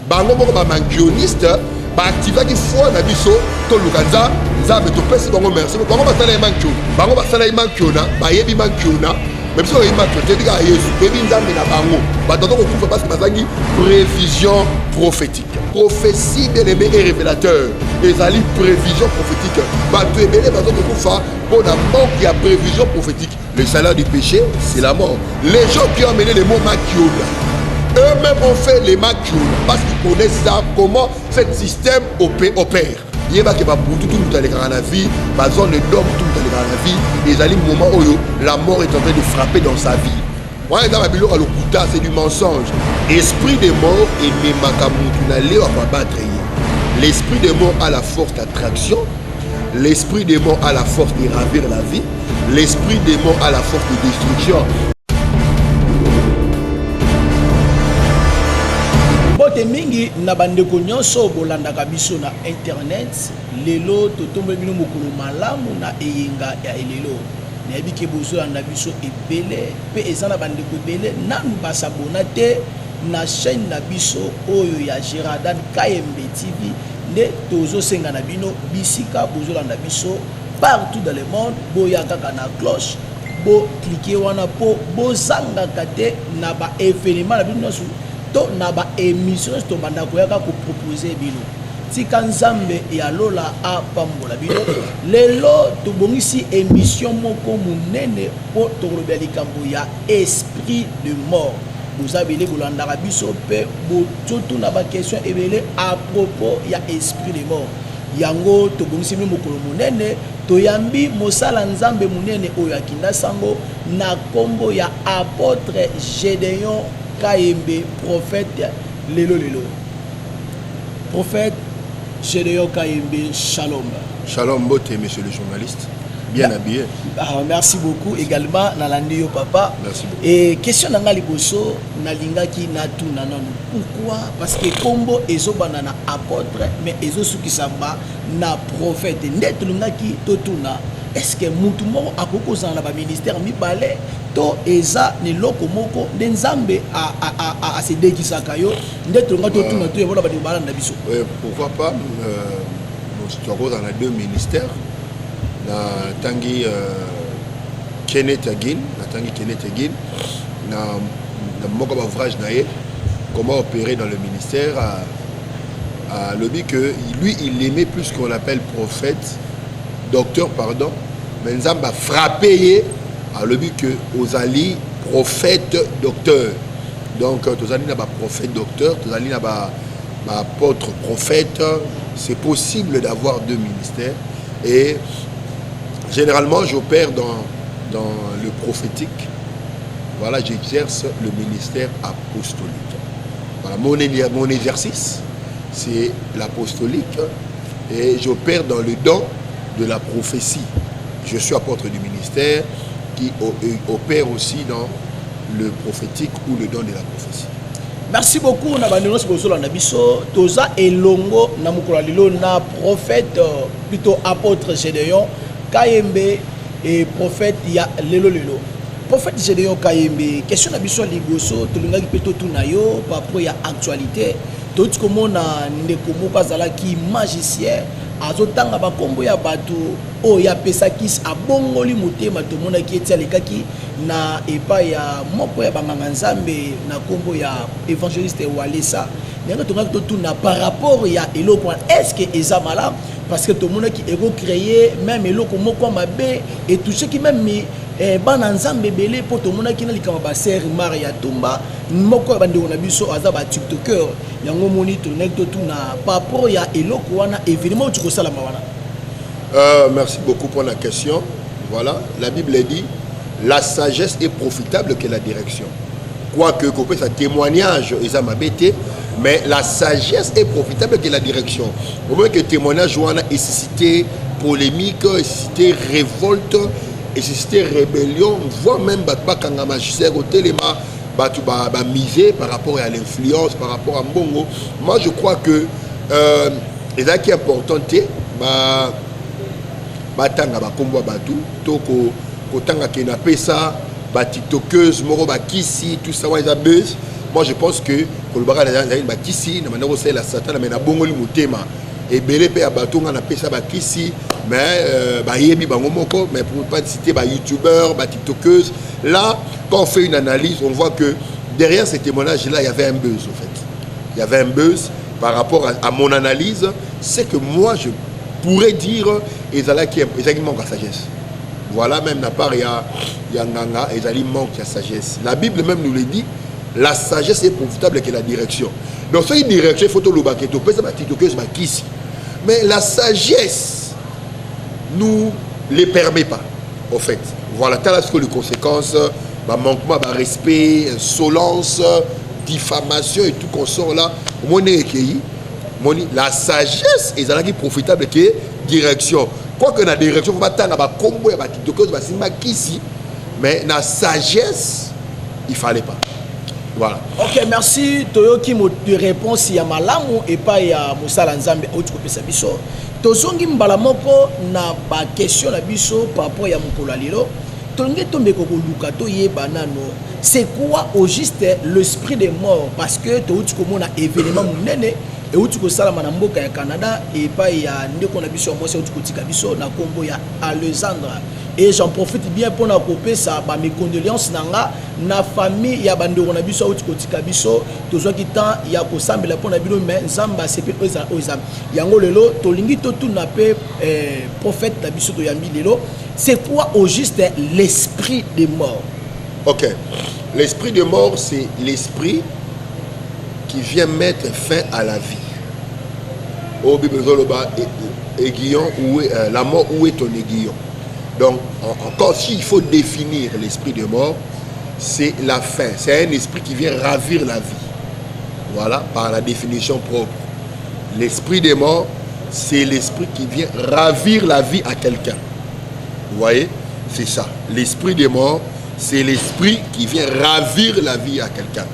bango moko ba mankioniste ba activaki foi na biso to lukanza nzambe to pesi bango merci bango basala mankio bango basala mankiona ba yebi mankiona même si on est mankio te dika Yesu bebi nzambe na bango ba toto ko kufa parce que bazangi prévision prophétique prophétie bien aimé et révélateur ezali prévision prophétique ba to ebele ba toto kufa pour la mort qui a prévision prophétique. Le salaire du péché c'est la mort. Les gens qui ont amené le mot mankiona eux-mêmes ont fait les macules parce qu'ils connaissent ça, comment ce système opère. Il y a des gens qui tout dans la vie, par exemple, les hommes tout dans la vie, et il y a un moment où la mort est en train de frapper dans sa vie. Moi, dans la Bible, c'est du mensonge. Esprit des morts et les makamoutounaléo à battre. L'esprit des morts a la force d'attraction, l'esprit des morts a la force de ravir la vie, l'esprit des morts a la force de destruction. Bote mingi na bandeko nyonso bolandaka biso na internet lelo totombe bino mokolo malamu na eyenga ya elelo nayebi ke bozolanda biso ebele pe eza na bandeko ebele nanu basabona te na chaîne na biso oyo ya Geradan KMB TV nde tozosenga na bino bisika bozolanda biso partout dans le monde boya kaka na cloche bo cliquer wana po bozangaka te na ba événement na bino to na ba émission to banda koyaka ko proposer bino tika nzambe ya lola a pambola bino lelo to bongisi émission moko munene po to lobya likambo ya esprit de mort vous avez les bolandaka biso pe bo tout na ba question ebele à propos ya esprit de mort yango to bongisi mokolo munene to yambi mosala nzambe munene oyo akinda sango na kombo ya apôtre Gédéon KMB, prophète lelo. Prophète Gédéon KMB, shalom. Shalom, beauté, monsieur le journaliste. Bien habillé. Ah, merci beaucoup. Également, Nalandi yo papa. Merci beaucoup. Et question nanga liboso, nalingaki natu nanon. Pourquoi? Parce que combo ezo banana apôtre, mais ezo sukisamba na prophète. Net lungaki totuna. Est-ce que mutu moko akoko za na ba ministère mi balé to eza ni loko moko nzambe a se dekisaka yo ndeto nga to tuna to yebola ba de balanda biso. Pourquoi pas nous avons dans les deux ministères na tangi Kenneth Agin na moko ba ouvrage naé comment opérer dans le ministère à lobby que lui il aimait plus qu'on l'appelle prophète docteur pardon mais nous avons frappé à le but que aux alliés prophète docteur donc tous alliés n'a pas prophète docteur tous alliés n'a pas apôtre prophète c'est possible d'avoir deux ministères et généralement j'opère dans le prophétique voilà j'exerce le ministère apostolique voilà mon exercice c'est l'apostolique et j'opère dans le don de la prophétie. Je suis apôtre du ministère qui opère aussi dans le prophétique ou le don de la prophétie. Merci beaucoup na bandelo sibosolo na biso toza elongo na mukolo lilo na prophète plutôt apôtre Gédéon KMB et prophète ya lelo. Prophète Gédéon KMB question na biso liboso tolingaki peto tuna yo papo ya actualité tout comme na ndeko moko azalaki magicien azotanga bakombo ya bato o ya pesakis abongoli motema to mona ki etialekaki na epa ya moko ya banganga nzambe na kombo ya évangéliste Walesa ndenge tongaki totuna par rapport ya eloko est-ce que eza malamu parce que to mona ki ego créer même eloko moko mabe et toucher qui même bana nzambe belé po to mona ki na likama ba sœur Maria Tumba moko ba ndeko na biso aza ba tiktoker yango moni to nek to tuna par rapport ya eloko wana évidemment tu ko sala mawana. Merci beaucoup pour la question. Voilà, la Bible dit la sagesse est profitable que la direction. Quoique copé sa témoignage ils m'a bêté, mais la sagesse est profitable que la direction. Au moins que témoignage wana est suscité polémique, est suscité révolte, est suscité rébellion, voire même batba kanga magistère au téléma batu ba miser par rapport à l'influence, par rapport à Mbongo. Moi je crois que et là qui est important ba batanga bakombo batu toko kotanga ke na pesa ba tiktokeuse moko ba kisi tout ça wa buzz moi je pense que kolobaka na bakisi na manako c'est la satan mais na bongoli motema et belé pe abatonga na pesa bakisi mais ba yebi bango moko mais pour pas citer ba youtubeurs, ba tiktokeuses. Là quand on fait une analyse, on voit que derrière ces témoignages là, il y avait un buzz en fait. Il y avait un buzz par rapport à mon analyse, c'est que moi je pourrais dire ezala qui manque à sagesse. Voilà, même la part il y a nganga ezali manque à sagesse. La Bible même nous le dit, la sagesse est profitable que la direction. Donc cette direction, il faut tout le baqueto, peut-être ma tiktokeuse ma kisi. Mais la sagesse nous les permet pas en fait. Voilà, tant que les conséquences, bah, manquement de respect, insolence, diffamation et tout qu'on sort là, la sagesse est là qui profitable que direction. Quoi que la direction, il faut pas attendre à combo et à tiktokeuse, mais la sagesse, il fallait pas. Voilà. Ok, merci. Toyoki mo réponse ya malamu et pas ya Moussala Nzambe autre que ça biso. Tozongi mbala moko na ba question la biso par rapport ya mokolo lelo. Tongi tombe ko luka to yeba nano. C'est quoi au juste l'esprit des morts parce que to uti ko mona événement munene et uti ko sala na mboka ya Canada et pas ya ndeko na biso mo se uti ko tika biso na kombo ya Alexandre. Et j'en profite bien pour na couper ça ba mes condoléances nanga na famille ya bandeko na biso uti kotika biso tozwa kitan ya ko sambela pour na bino mais nzamba sepe ozam yango lelo tolingi to tout na pe prophète na biso to yambi lelo c'est quoi au juste l'esprit des morts? OK, l'esprit des morts c'est l'esprit qui vient mettre fin à la vie. Au Bible aiguillon où la mort où est ton aiguillon. Donc, encore s'il faut définir l'esprit de mort, c'est la fin. C'est un esprit qui vient ravir la vie. Voilà, par la définition propre. L'esprit de mort, c'est l'esprit qui vient ravir la vie à quelqu'un. Vous voyez? C'est ça. L'esprit de mort, c'est l'esprit qui vient ravir la vie à quelqu'un.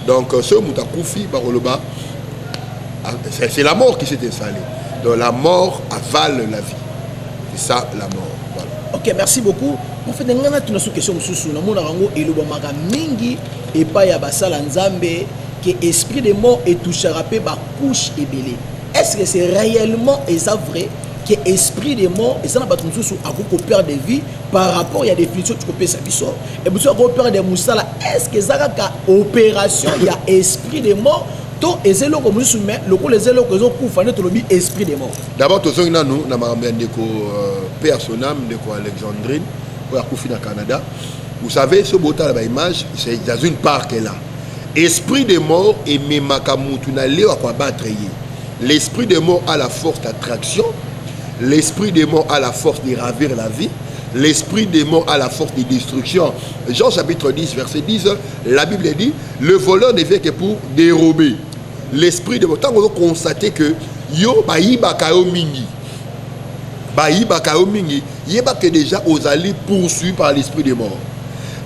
Donc, ce Moutakoufi, Baroloba, c'est la mort qui s'est installée. Donc, la mort avale la vie. C'est ça, la mort. Voilà. Ok, merci beaucoup. En fait, nous avons une question sous nous avons elobamaka mingi et pas ya basala nzambe que esprit de mort est touché rapé par couche et belé. Est-ce que c'est réellement vrai que esprit de mort et ça n'a pas tout sous à perdre de vie par rapport à la définition du copé sabiso et vous avez peur de moussala est-ce que ça a opération il y a esprit de mort to ezelo comme nous soumet le ko les elo que zo ku fane to lobi esprit de mort. D'abord to zongi nanu na makambe ndeko personnam ndeko Alexandrine pour akufi na Canada. Vous savez ce bota la image c'est dans une part qu'elle a. Esprit de mort et memakamutu na leo kwa battre yi. L'esprit de mort a la force d'attraction. L'esprit de mort a la force de ravir la vie. L'esprit des morts a la force de destruction. Jean chapitre 10, verset 10, la Bible dit, le voleur ne vient que pour dérober. L'esprit des morts, tant qu'on a constaté que yo baïba kao mingi, yeba que déjà aux alliés poursuivis par l'esprit des morts.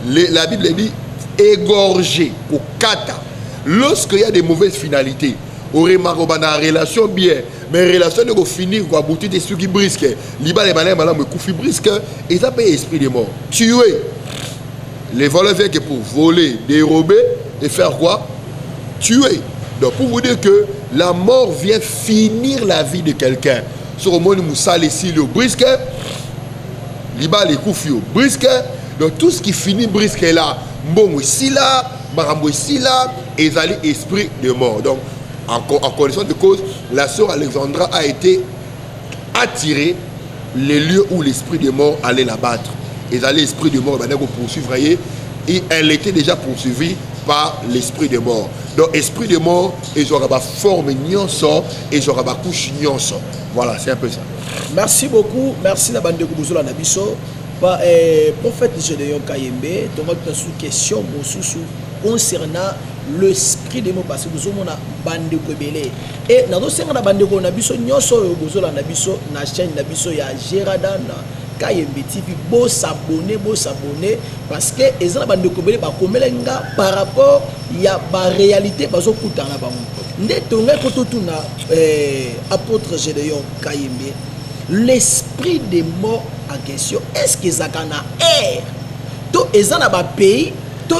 La Bible dit, égorgé, au kata, lorsqu'il y a des mauvaises finalités, au remarque dans relation bien, mais relation de finir quoi bouter des trucs qui brisent liba les malins malins me couffent brisque et ça peut esprit de mort tuer les voleurs viennent que pour voler dérober et faire quoi tuer. Donc pour vous dire que la mort vient finir la vie de quelqu'un sur le monde moussa les silos brisque liba les couffes brisque. Donc tout ce qui finit brisque là bon ici là marambo ici là et ça esprit de mort. Donc en connaissance de cause, la sœur Alexandra a été attirée les lieux où l'esprit de mort allait la battre. Et l'esprit de mort va poursuivre et elle était déjà poursuivie par l'esprit de mort. Donc esprit de mort et j'aurai ma forme nyonso et j'aurai ma couche nyonso. Voilà, c'est un peu ça. Merci beaucoup. Merci la bande de Kubuzola Nabiso. Prophète Gédéon Kayembe, tu as sous question concernant l'esprit des mots parce que vous avez bande belé et na do senga na bande ko na biso nyoso yo bozola na biso na chaîne na biso ya Geradan Kayembe TV bo s'abonner parce que ezana bande ko belé ba komelenga par rapport ya ba réalité bazo kutana ba mo nde tonga ko totuna apôtre Gédéon Kayembe l'esprit des morts en question est-ce que zakana air to ezana ba pays to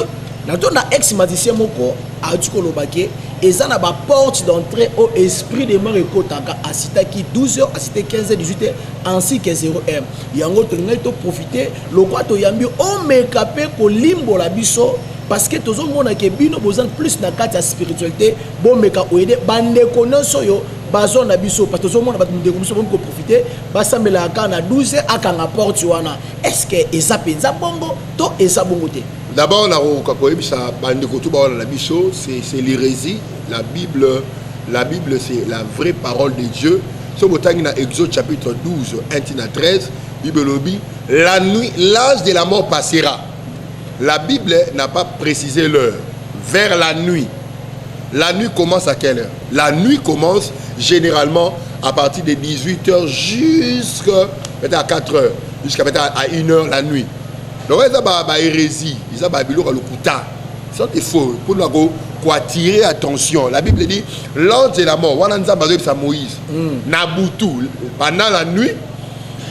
Dans na ex magicien moko a dit ko lobake eza na ba porte d'entrée au esprit de mort ekotaka asita ki 12h asita 15h 18h ainsi que 0h yango to ngai to profiter lokwa to yambi o mekape ko limbola biso parce que tozo mona ke bino bozan plus na kati ya spiritualité bo meka oede bande konoso yo bazo na biso parce que tozo mona bat ndeko biso ko profiter basambela ka na 12h akanga porte wana est-ce que eza penza bongo to eza bongo te. D'abord, c'est l'hérésie. La Bible c'est la vraie parole de Dieu. Ce matin, dans Exode chapitre 12, 1 à 13, Bible dit, la nuit, l'âge de la mort passera. La Bible n'a pas précisé l'heure. Vers la nuit. La nuit commence à quelle heure? La nuit commence généralement à partir de 18h jusqu'à 4h, jusqu'à 1h la nuit. Donc, il y a une hérésie, il y a c'est faux. Pour nous attirer attention. La Bible dit l'ange de la mort. C'est Moïse. Naboutou. Pendant la nuit,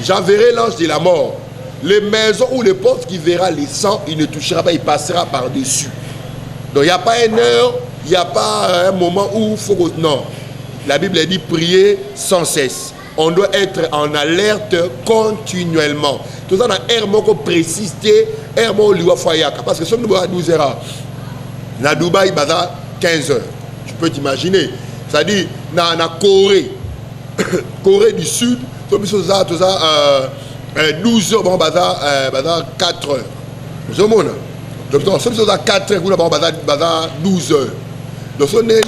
j'enverrai l'ange de la mort. Les maisons ou les portes qui verra les sangs, il ne touchera pas, il passera par-dessus. Donc, il n'y a pas une heure, il n'y a pas un moment où il faut. Non. La Bible dit prier sans cesse. On doit être en alerte continuellement. Tout ça, on a un mot précis, un mot liwafayaka. Parce que si nous avons 12 heures, na Dubaï, il 15 heures. Tu peux t'imaginer. C'est-à-dire, dans la Corée, Corée du Sud, tout ça, 12 heures, 4 heures. Vous avez donc, si vous avez 4 heures, vous avez 12 heures. Donc, si vous avez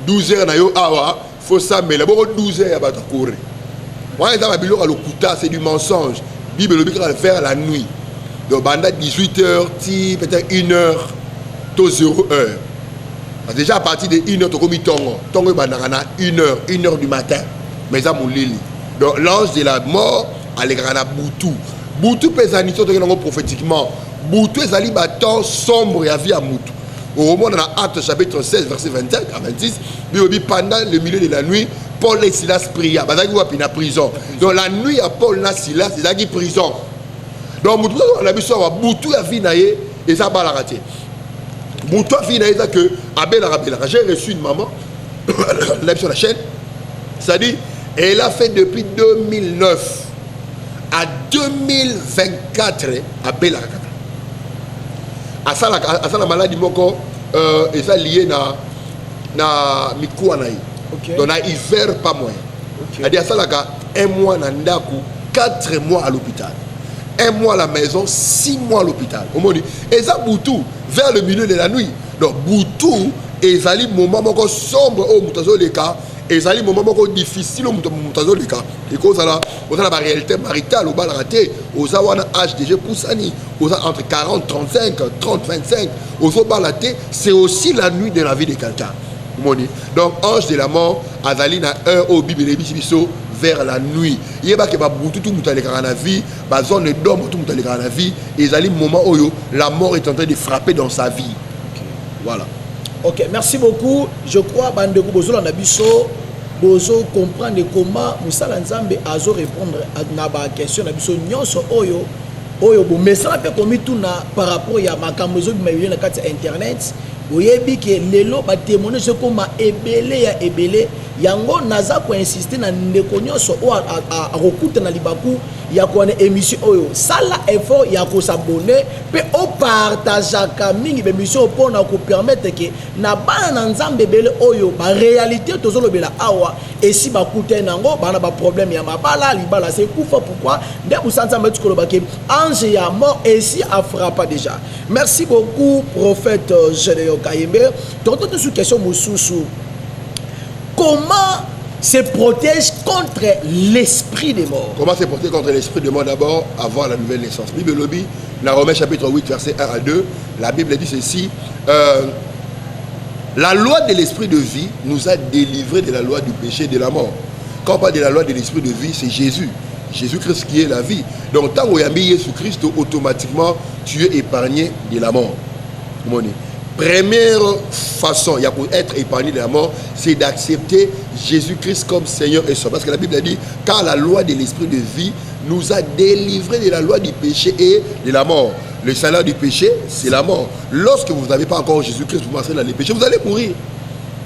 12 heures, il faut ça, mais il y a 12 heures à Corée. Moi, c'est du mensonge. La Bible dit qu'il faire la nuit. Donc, pendant 18h, peut-être 1h, 0h. Déjà, à partir de 1h, tu as mis Tongo. Tongo, il y a 1h du matin. Mais ça, mon lili. Donc, l'ange de la mort, il y a Boutou. Boutou, prophétiquement. Boutou, il y a temps sombre et à vie à Moutou. Au moment dans Actes chapitre 16, verset 25 à 26, pendant le milieu de la nuit, Paul et Silas priaient. Ils sont en prison. Donc la nuit, à Paul et Silas, ils sont en prison. Donc, on a vu ça, Boutou a vu et ça va la rater. Boutou a vu que Abel Arabella. J'ai reçu une maman, là sur la chaîne, ça dit, elle a fait depuis 2009 à 2024 Abel Arabella. À ça la maladie moko et ça lié na mikuanaï. Donc na hiver pas moins. A dit à ça la un mois na ndaku, 4 mois à l'hôpital. 1 mois à la maison, 6 mois à l'hôpital. Et ça Boutou vers le milieu de la nuit. Donc Boutou et ça moment moko sombre au mutazo les cas. Et ça moment moko difficile au mutazo les cas. Et cause là, on a la réalité maritale au bal raté, aux awana âge déjà poussani, aux entre 40, 35, 30, 25, aux balaté, c'est aussi la nuit de la vie de quelqu'un. Donc ange de la mort, Azalina 1 au Bible vers la nuit. Il y a pas beaucoup tout le monde la vie, la zone d'homme tout le monde la vie, et Zali moment où la mort est en train de frapper dans sa vie. Voilà. Ok, merci beaucoup. Je crois que Bozo Nabiso Bozo comprendre comment Moussala Nzambe azo répondre à la question Nabiso nyonso oyo bon mais ça peut comme tout na par rapport à ma caméra na carte internet. Oyebi ke lelo ba témoigner ce comme ebele yango naza ko insister na ndeko nyonso o a rokuta na libaku ya ko na émission oyo sala effort ya ko s'abonner pe o partager ka mingi be émission pour na ko permettre que na bana na nzambe bele oyo ba réalité tozolobela awa et si ba kuta nango bana ba problème ya mabala libala c'est kufa pourquoi nde busanza metu ko lobake ange ya mort et si a frappé déjà. Merci beaucoup prophète Gédéon Kayembe. Donc toute cette question Moussoussou, comment se protège contre l'esprit des morts? Comment se protéger contre l'esprit des morts? D'abord, avant la nouvelle naissance. Bible lobby, dans Romains chapitre 8, verset 1 à 2, la Bible dit ceci. La loi de l'esprit de vie nous a délivrés de la loi du péché et de la mort. Quand on parle de la loi de l'esprit de vie, c'est Jésus. Jésus-Christ qui est la vie. Donc, tant qu'on y a mis Jésus-Christ, automatiquement, tu es épargné de la mort. Première façon pour être épargné de la mort, c'est d'accepter Jésus-Christ comme Seigneur et Sauveur. Parce que la Bible a dit, car la loi de l'esprit de vie nous a délivrés de la loi du péché et de la mort. Le salaire du péché, c'est la mort. Lorsque vous n'avez pas encore Jésus-Christ, vous marchez dans les péchés, vous allez mourir.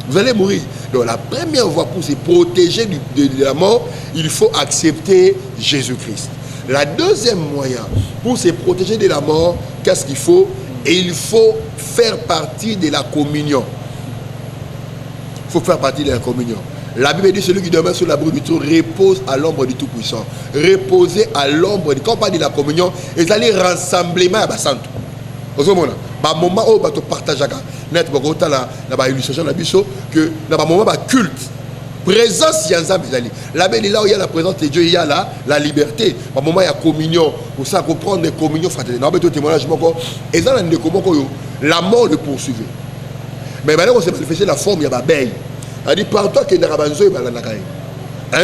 Vous allez mourir. Donc la première voie pour se protéger de la mort, il faut accepter Jésus-Christ. La deuxième moyen pour se protéger de la mort, qu'est-ce qu'il faut? Et il faut faire partie de la communion. Il faut faire partie de la communion. La Bible dit celui qui demeure sur l'abri du trône repose à l'ombre du Tout-Puissant. Reposer à l'ombre, quand on parle de la communion, ils allaient rassemblement à Bassanto. Vous voyez, au moment où on partage net la illustration que dans le moment culte, présence, il y a la Bible là où il y a la présence de Dieu, il y a la liberté. Au moment il y a communion, pour ça comprendre les communions fraternelles. Dans le témoignage, la mort le poursuivait. Mais maintenant, on s'est manifesté la forme, il y a la baille. Elle dit, par toi, un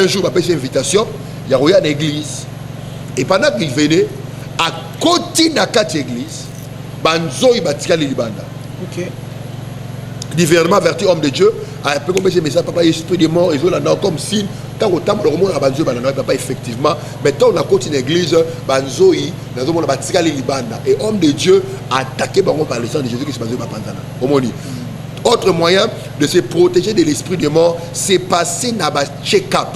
jour, il a fait une invitation, il y a une église. Et pendant qu'il venait, à côté de cette église, Banzo il batika les libanda. Ok. Diversement averti homme de Dieu, après qu'on ce message, papa esprit de mort, ils ont comme signe. Tant au temps le monde a Banzo banana, papa effectivement. Maintenant on a côté l'église, Banzo il, dans le monde batika les libanda. Et homme de Dieu a attaqué par le sang de Jésus qui se Banzo bapandana. Omoni. Autre moyen de se protéger de l'esprit de mort, c'est passer dans un check-up.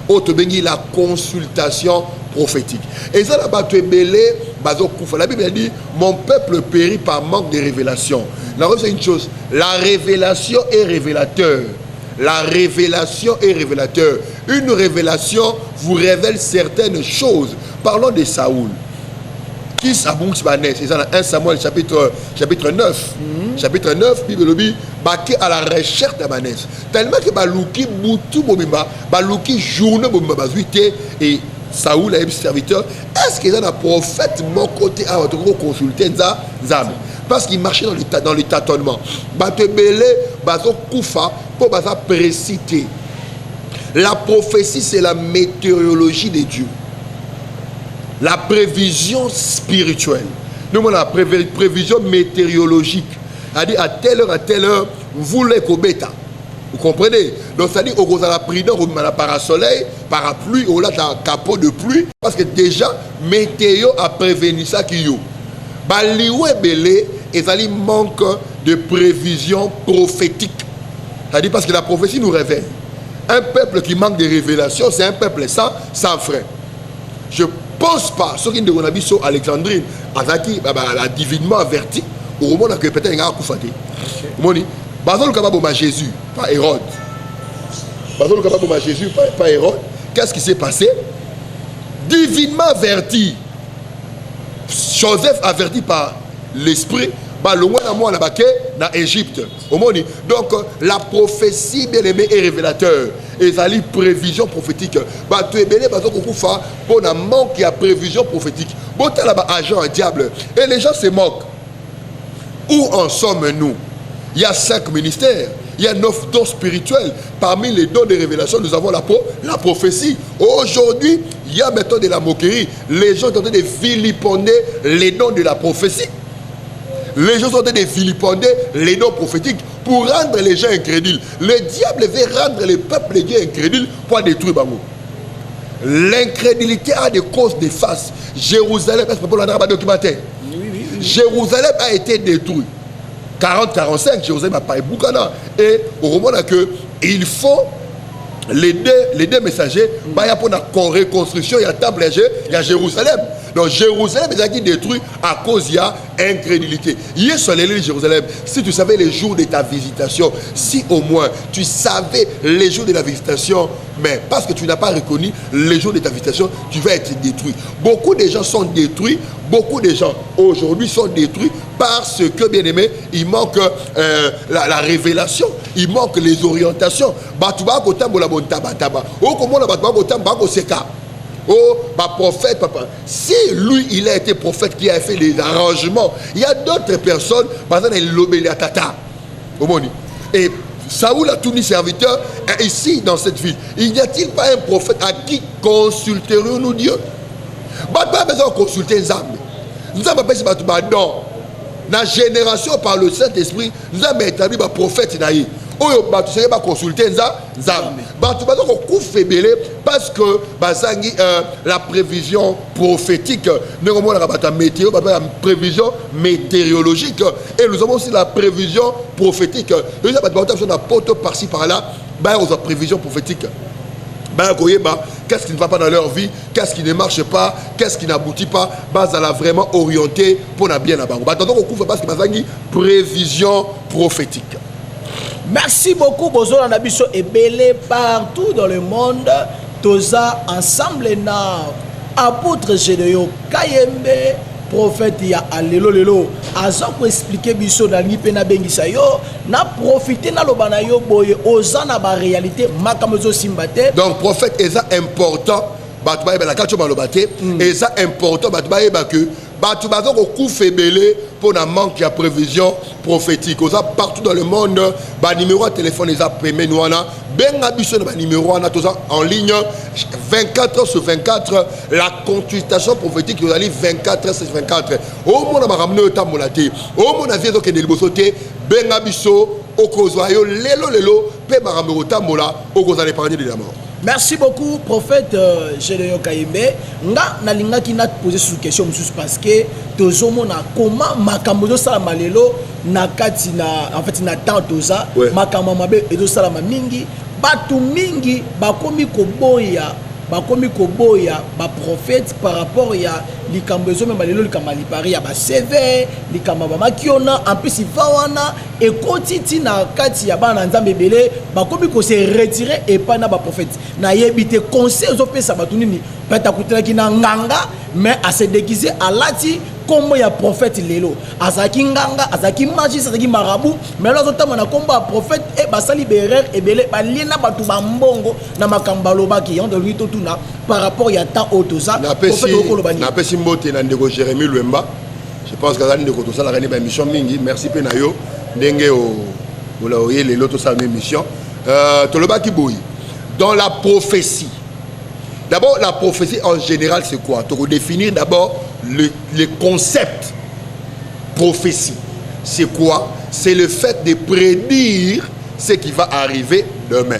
Autre bengi la consultation prophétique. Et ça là-bas tu es belé, la Bible dit mon peuple périt par manque de révélation. La c'est une chose, la révélation est révélateur. La révélation est révélateur. Une révélation vous révèle certaines choses. Parlons de Saoul. Qui s'abonne c'est dans 1 Samuel chapitre 9. Chapitre 9, Bible dit baké à la recherche d'Amanès. Tellement que balouki boutou bomba, balouki journée bomba bazuité et Saoul a un serviteur. Est-ce qu'il y a un prophète mon côté à votre consulter Zam? Parce qu'il marchait dans le tâtonnement. Bate belé, bazo koufa pour baza préciter. La prophétie c'est la météorologie de Dieu. La prévision spirituelle. Nous avons la prévision météorologique. C'est-à-dire à telle heure, vous les bêta. Vous comprenez? Donc c'est-à-dire au la prudence, au parasoleil, parapluie, au là capot de pluie. Parce que déjà, météo a prévenu ça qui y a. Balioué belé, et ça manque de prévision prophétique. C'est-à-dire parce que la prophétie nous révèle. Un peuple qui manque de révélation, c'est un peuple sans frein. Je pense pas, ceux qui ont vu sur Alexandrine, Azaki a divinement averti, au moment où peut-être il y a un coup faté. Moni, Bazol Kababoma Jésus, pas Hérode. Bazol Kababoma Jésus, pas Hérode. Qu'est-ce qui s'est passé? Divinement averti. Joseph averti par l'esprit, loin à moi dans l'Égypte. Donc la prophétie bien aimée est révélateur. Et ça lit prévision prophétique. Tu es béni parce qu'on pour un manque de prévision prophétique. Bon, tu as là-bas agent, un diable. Et les gens se moquent. Où en sommes-nous? Il y a 5 ministères. Il y a 9 dons spirituels. Parmi les dons de révélation, nous avons la prophétie. Aujourd'hui, il y a maintenant de la moquerie. Les gens sont en train de vilipender les dons de la prophétie. Les gens sont en train de vilipender les dons prophétiques pour rendre les gens incrédules. Le diable veut rendre le peuple de Dieu incrédule pour détruire Bango. L'incrédulité a des causes de face. Jérusalem, est-ce que vous avez un documentaire? Oui. Jérusalem a été détruit. 40-45, Jérusalem a parlé Boukana. Et au moment que il faut les deux messagers, il y a pour la reconstruction, il y a temple, il y a Jérusalem. Donc Jérusalem est qui détruit à cause il y a incrédulité. Hier sur l'île de Jérusalem, si tu savais les jours de ta visitation, si au moins tu savais les jours de la visitation, mais parce que tu n'as pas reconnu les jours de ta visitation, tu vas être détruit. Beaucoup de gens sont détruits, beaucoup de gens aujourd'hui sont détruits parce que, bien aimé, il manque la révélation, il manque les orientations. Oh, prophète, papa. Si lui, il a été prophète qui a fait les arrangements, il y a d'autres personnes, par exemple, l'obélia tata. Et Saoul a tout mis serviteur. Et ici, dans cette ville, il n'y a-t-il pas un prophète à qui consulterions-nous Dieu? Pas besoin de consulter les âmes. Nous avons pas dans la génération par le Saint-Esprit, nous avons établi un prophète. oyo bato seye ba consulter nzambe bato bazo ko kufebele parce que bazangi la prévision prophétique ne comme la bata météo ba la prévision météorologique et nous avons aussi la prévision prophétique nous avons bato sur la porte par-ci par-là ba aux prévisions prophétiques. Qu'est-ce qui ne va pas dans leur vie, qu'est-ce qui ne marche pas, qu'est-ce qui n'aboutit pas, base à la vraiment orienté pour la bien là-bas. Donc on couvre parce que c'est une prévision prophétique. Merci beaucoup, Bozo Nabiso et Belé partout dans le monde. Toza ensemble na apôtre Gédéon Kayembe. Prophète ya alelo lelo aza ko expliquer biso na lipe na bengisa yo na profiter na lobana yo boye oza na ba réalité makamozo simbate. Donc prophète eza important batu ba la kacho malobate eza important batu ba que batu bazo ko kufebele pour na manque ya prévision prophétique oza partout dans le monde ba numéro de téléphone eza premier noana benga biso na ba numéro na toza en ligne 24 heures sur 24 la consultation prophétique vous allez 24 heures sur 24 au monde ma ramener au tamolate au monde avie donc de libosoté benga biso okozwa yo lelo pe ma ramener au tamola okozwa l'épargne de la mort. Merci beaucoup, prophète Gédéon Kayembe. Nga nalinga ki na poser sous question parce que tozomona comment makambo salama lelo na kati na en fait na temps toza makambo mabe ezo salama mingi batu mingi bakomi koboya ba prophète par rapport ya likambo ezo même lelo likambo lipari ya ba CV likambo ba makiona en plus ifawana et kotiti na kati ya bana nzambe belé bakomi ko se retirer et pas na ba prophète na yebite conseil ezo pesa batu nini peta kutela ki na nganga mais à se déguiser à lati comme ya prophète lelo azaki nganga azaki magicien azaki marabout mais là autant na combat prophète et basali berer et belé balina batu ba mbongo na makamba lobaki yon de lui totuna par rapport ya ta otoza prophète okolobani na pesi mbote na ndeko Jérémie Luemba je pense que azali ndeko tosala rani ba émission mingi merci pe na yo ndenge o la oye lelo tosala émission tolobaki boyi dans la prophétie. D'abord, la prophétie en général, c'est quoi? Tu redéfinir d'abord le concept prophétie. C'est quoi? C'est le fait de prédire ce qui va arriver demain.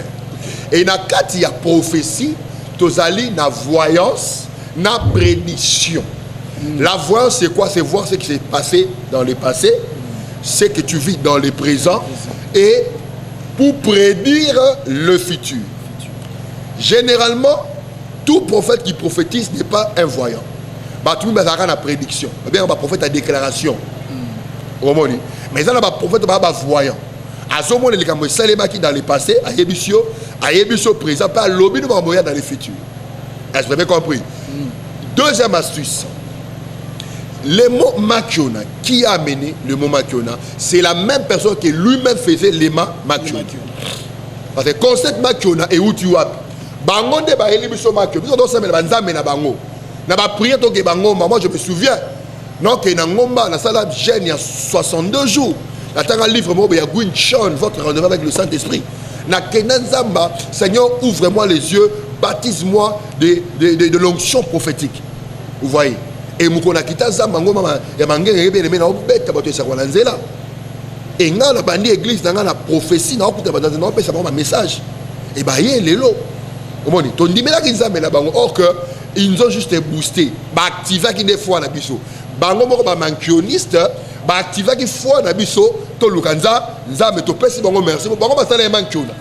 Et dans il y a prophétie, tu as la voyance, la prédiction. La voyance, c'est quoi? C'est voir ce qui s'est passé dans le passé, ce que tu vis dans le présent, et pour prédire le futur. Généralement, tout prophète qui prophétise n'est pas un voyant. Tout le monde a une prédiction. Bien, un prophète a déclaration. Mais ça, un prophèt a un voyant. À ce moment, il y a des gens qui dans le passé, à Yébissio présent, pas lobby de dans le futur. Est-ce que vous avez compris? Deuxième astuce. Le mot Makiona, qui a amené le mot Makiona, c'est la même personne qui lui-même faisait les Makiona. Parce que le concept Makiona est où tu as. Bango de ba elibiso Makiona. Biso do semela banzambe na bango. Na ba prière to ke bango, moi je me souviens. Non que na ngomba na sala jeune il y a 62 jours. Na tanga livre mo ya Gwyn Sean votre rendez-vous avec le Saint-Esprit. Na kenan zamba, Seigneur ouvre-moi les yeux, baptise-moi de l'onction prophétique. Vous voyez? Et mukona kita zamba ngoma ya mangenge yebe na obeta bato sa kwa nzela. Et nga la bandi église na la prophétie na okuta bato na pesa ba message. Et ba yé lelo. Omoni, ton dimela ki nzambe na bango or que ils nous ont juste boosté. Ba activer qui des fois na biso. Bango moko ba mankioniste, ba activer qui fois na biso to lukanza, nzambe to pesi bango merci. Bango ba sala mankiona.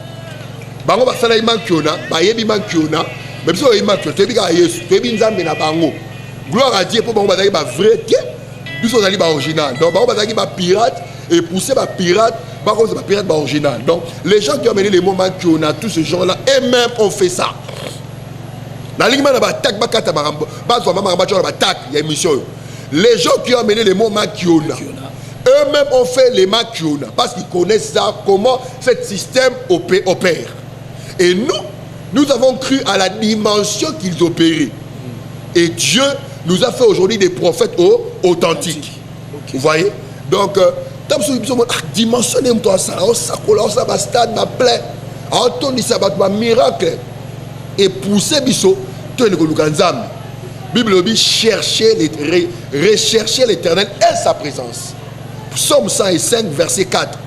Bango ba sala mankiona, ba yebi mankiona, mais biso yebi mankiona, to yebi ka Yesu, to yebi nzambe na bango. Gloire à Dieu pour bango ba zali ba vrai Dieu. Biso zali ba original. Donc bango ba zali ba pirate et pousser ba pirate. Par contre, c'est pas pirate original. Donc, les gens qui ont mené les moments qu'on a, tous ces gens-là, eux-mêmes ont fait ça. La ligne de l'attaque, les gens qui ont mené les moments qu'on a, eux-mêmes ont fait les moments qu'on a, parce qu'ils connaissent ça, comment ce système opère. Et nous avons cru à la dimension qu'ils opéraient. Et Dieu nous a fait aujourd'hui des prophètes authentiques. Okay. Vous voyez? Donc, dimensionner ça va stade ma plaie entendre ça va miracle et pousser biso to ne kolukanzam Bible dit rechercher l'Éternel et sa présence. Psaume 105 verset 4.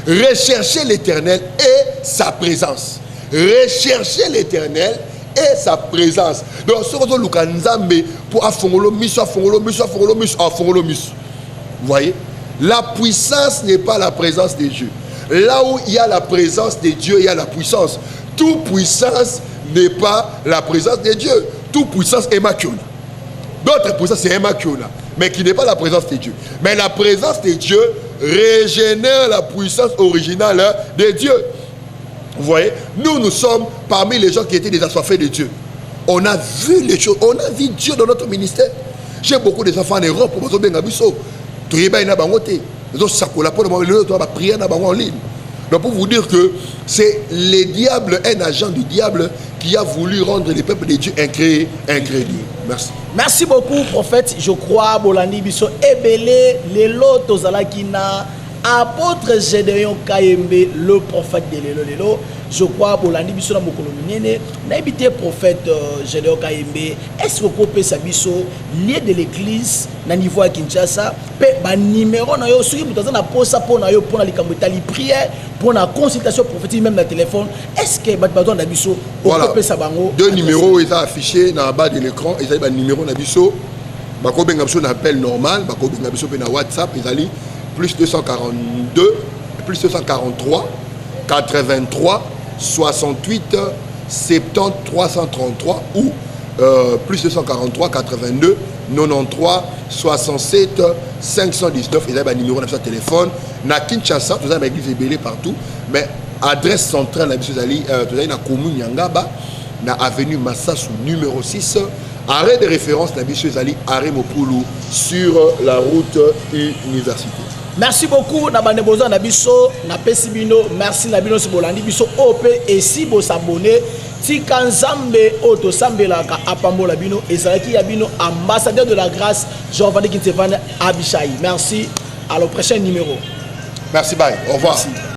rechercher l'Éternel et sa présence. Rechercher l'Éternel et sa présence. Donc, ce que nous avons pour afongolo miso. Vous voyez, la puissance n'est pas la présence de Dieu. Là où il y a la présence de Dieu, il y a la puissance. Toute puissance n'est pas la présence de Dieu. Toute puissance est maquillée. D'autres puissances, c'est Emmanuel, mais qui n'est pas la présence de Dieu. Mais la présence de Dieu régénère la puissance originale de Dieu. Vous voyez, nous sommes parmi les gens qui étaient des assoiffés de Dieu. On a vu les choses, on a vu Dieu dans notre ministère. J'ai beaucoup d'enfants en Europe, donc pour vous dire que c'est le diable, un agent du diable qui a voulu rendre les peuples de Dieu incrédules. Merci. Merci beaucoup, prophète. Je crois, Bolandi Biso, Ebele, Lelo, Tozalakina, apôtre Gédéon Kayembe, le prophète de Lelo. Je crois, Bolandi Biso, Namokolomine, n'habité prophète Gédéon Kayembe, est-ce que vous pouvez savoir lié de l'église, na niveau à Kinshasa, pe numéro, na yo, ceux qui vous avez posé pour na yo, pour la likamotali prière, pour la consultation prophétique, même dans le téléphone, est-ce que vous avez Nabiso, voilà. Deux numéros, ils sont affichés dans le bas de l'écran, ils ont un numéro Nabiso, bako bengabiso na appel normal, bako bengabiso pe na WhatsApp, ils ont plus 242, plus 243, 83, 68, 70, 333 ou plus 243, 82, 93, 67, 519. Ils ont un numéro de téléphone. Na Kinshasa, vous avez l'église ébélée partout, mais adresse centrale à la commune Yangaba, na avenue Massassou numéro 6. Arrêt de référence na Biso Zali, arrêt Mopulu sur la route université. Merci beaucoup Nabane Bozo Nabiso, na Pesibino, merci Nabino Sibolandi Biso OP et si vous s'abonnez, Tika Nzambe Oto Sambelaka Apambola Bino et Zalaki Yabino, ambassadeur de la grâce, Jean-Vande Kintevane Abishai. Merci, à le prochain numéro. Merci, bye, au revoir. Merci.